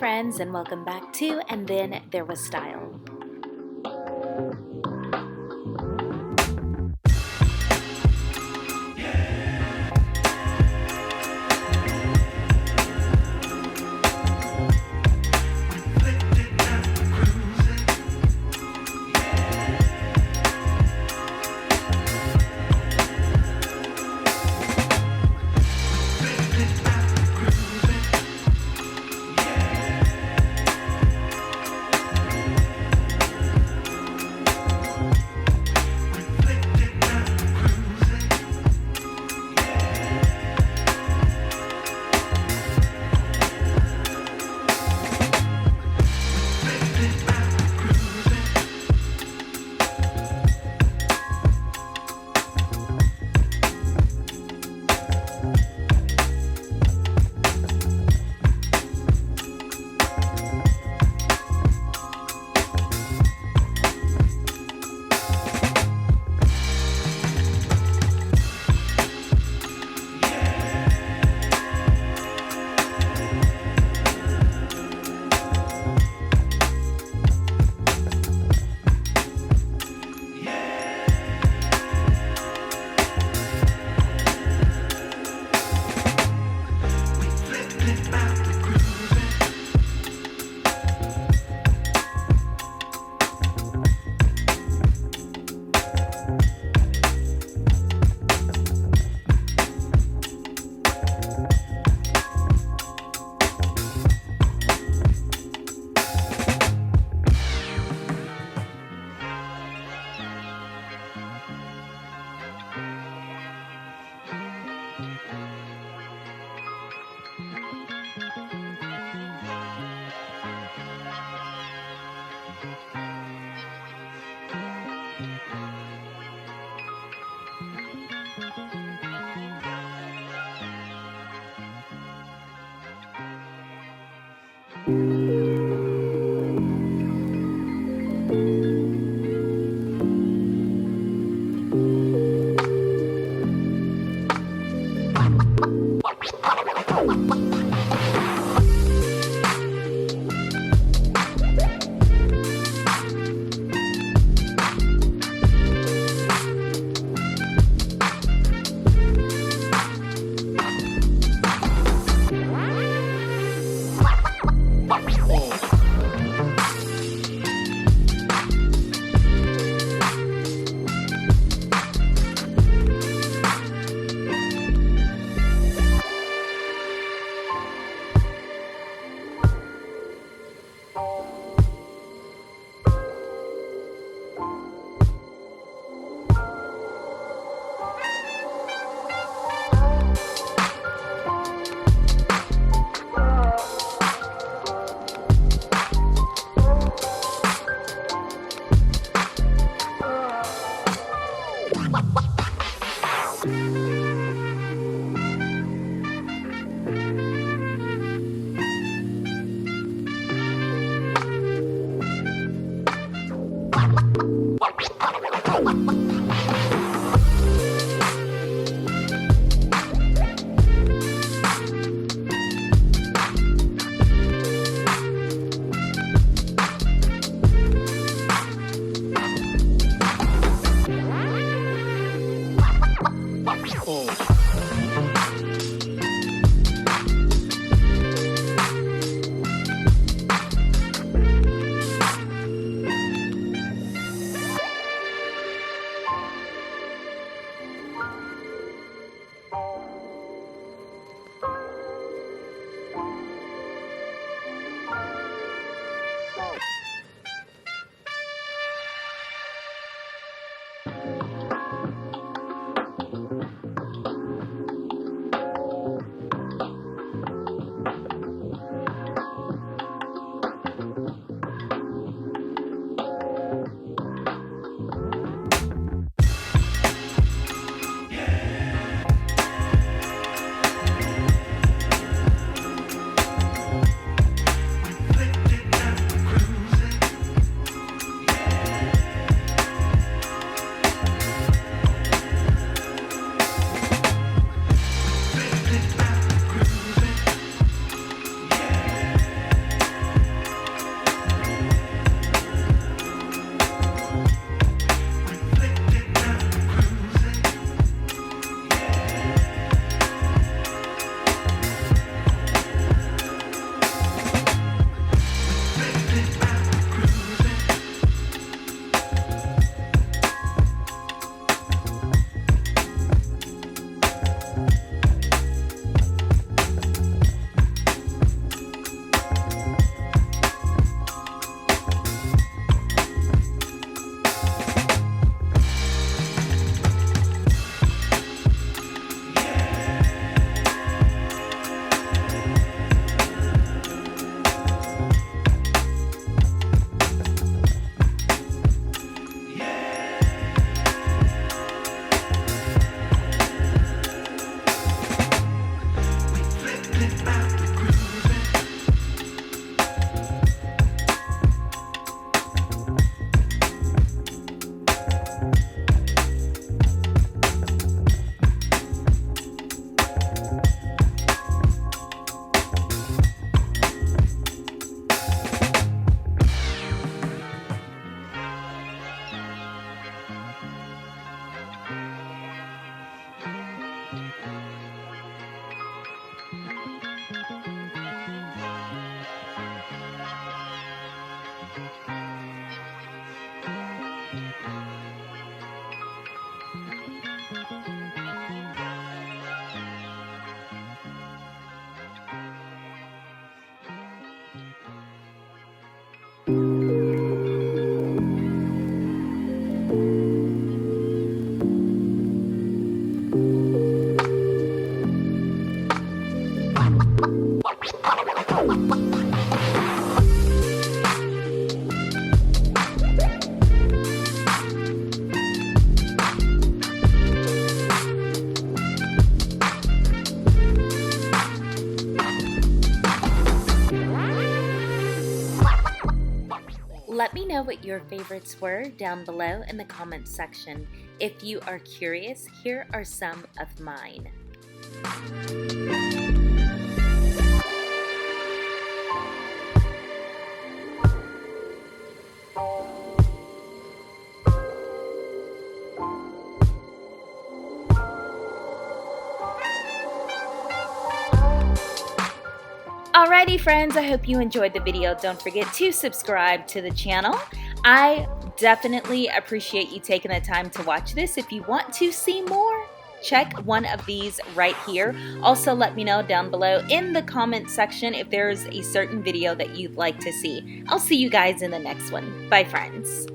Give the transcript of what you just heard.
friends, and welcome back to And Then There Was Style. Let me know what your favorites were down below in the comments section. If you are curious, here are some of mine. Alrighty friends, I hope you enjoyed the video. Don't forget to subscribe to the channel. I definitely appreciate you taking the time to watch this. If you want to see more, check one of these right here. Also, let me know down below in the comment section if there's a certain video that you'd like to see. I'll see you guys in the next one. Bye friends.